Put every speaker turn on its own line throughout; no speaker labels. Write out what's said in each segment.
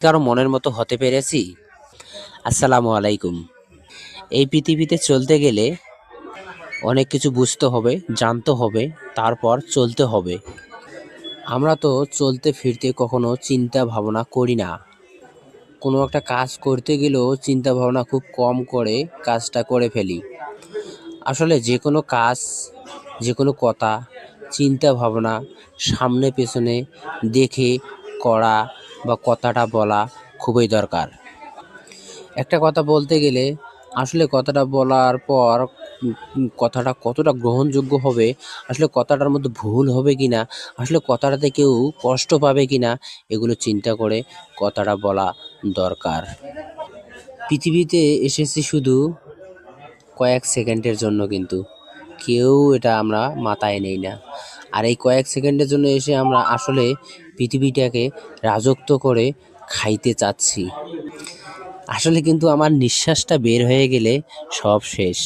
কারো মনের মতো হতে পেরেছি? আসসালামু আলাইকুম। এই পৃথিবীতে চলতে গেলে অনেক কিছু বুঝতে হবে, জানতে হবে, তারপর চলতে হবে। আমরা তো চলতে ফিরতে কখনো চিন্তা ভাবনা করি না। কোনো একটা কাজ করতে গেলেও চিন্তা ভাবনা খুব কম করে কাজটা করে ফেলি। আসলে যে কোনো কাজ, যে কোনো কথা, চিন্তা ভাবনা সামনে পেছনে দেখে করা বা কথাটা বলা খুবই দরকার। একটা কথা বলতে গেলে আসলে কথাটা বলার পর কথাটা কতটা গ্রহণযোগ্য হবে, আসলে কথাটার মধ্যে ভুল হবে কিনা, আসলে কথাটাতে কেউ কষ্ট পাবে কিনা, এগুলো চিন্তা করে কথাটা বলা দরকার। পৃথিবীতে এসেছি শুধু কয়েক সেকেন্ডের জন্য, কিন্তু কেউ এটা আমরা মাথায় নেই না। আর এই কয়েক সেকেন্ডের জন্য এসে আমরা আসলে পৃথিবীটাকে রাজত্ব করে খাইতে চাচ্ছি। আসলে কিন্তু আমার নিঃশ্বাসটা বের হয়ে গেলে সব শেষ।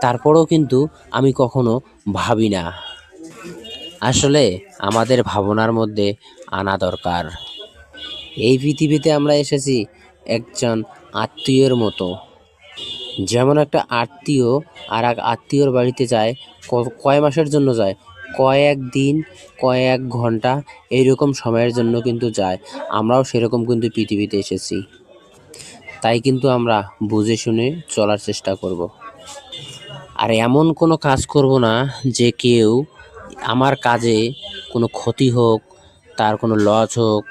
তারপরেও কিন্তু আমি কখনো ভাবি না। আসলে আমাদের ভাবনার মধ্যে আনা দরকার। এই পৃথিবীতে আমরা এসেছি একজন আত্মীয়ের মতো। যেমন একটা আত্মীয় আর এক আত্মীয়র বাড়িতে যায়, কয় মাসের জন্য যায়, কয়েক দিন, কয়েক ঘন্টা, এইরকম সময়ের জন্য কিন্তু যায়। আমরাও সেরকম কিন্তু পৃথিবীতে এসেছি। তাই কিন্তু আমরা বুঝে শুনে চলার চেষ্টা করব। আর এমন কোনো কাজ করব না যে কেউ আমার কাজে কোনো ক্ষতি হোক, তার কোনো লস হোক,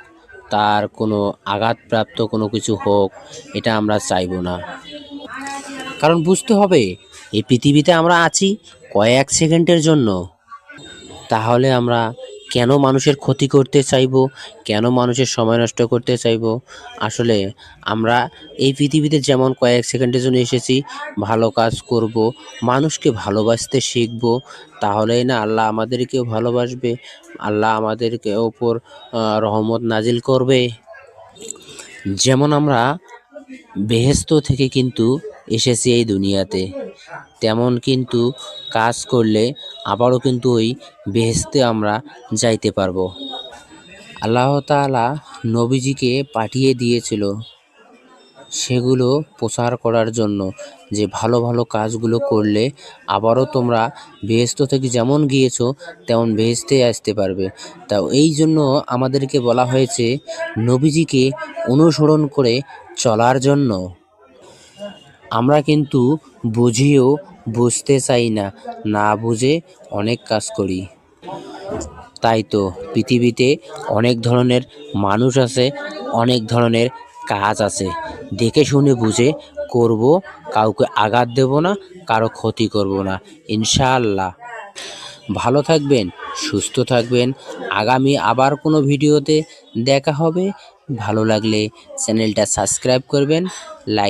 তার কোনো আঘাতপ্রাপ্ত কোনো কিছু হোক, এটা আমরা চাইব না। কারণ বুঝতে হবে এই পৃথিবীতে আমরা আছি কয়েক সেকেন্ডের জন্য। তাহলে আমরা কেন মানুষের ক্ষতি করতে চাইব, কেন মানুষের সময় নষ্ট করতে চাইব? আসলে আমরা এই পৃথিবীতে যেমন কয়েক সেকেন্ডের জন্য এসেছি, ভালো কাজ করব, মানুষকে ভালোবাসতে শিখব, তাহলেই না আল্লাহ আমাদেরকেও ভালোবাসবে, আল্লাহ আমাদেরকে ওপর রহমত নাজিল করবে। যেমন আমরা বেহেশত থেকে কিন্তু এসেছি এই দুনিয়াতে, তেমন কিন্তু কাজ করলে আবারও কিন্তু ওই বেহেশতে আমরা যাইতে পারবো। আল্লাহ তাআলা নবীজিকে পাঠিয়ে দিয়েছিল সেগুলো প্রচার করার জন্য, যে ভালো ভালো কাজগুলো করলে আবারও তোমরা বেহেশত থেকে যেমন গিয়েছো তেমন বেহেশতে আসতে পারবে। তা এই জন্য আমাদেরকে বলা হয়েছে নবীজিকে অনুসরণ করে চলার জন্য। আমরা কিন্তু বুঝিও বুঝতে চাই না, না বুঝে অনেক কাজ করি। তাই তো পৃথিবীতে অনেক ধরনের মানুষ আছে, অনেক ধরনের কাজ আছে। দেখে শুনে বুঝে করব, কাউকে আঘাত দেব না, কারো ক্ষতি করব না, ইনশাআল্লাহ। ভালো থাকবেন, সুস্থ থাকবেন। আগামী আবার কোনো ভিডিওতে দেখা হবে। ভালো লাগলে চ্যানেলটা সাবস্ক্রাইব করবেন, লাইক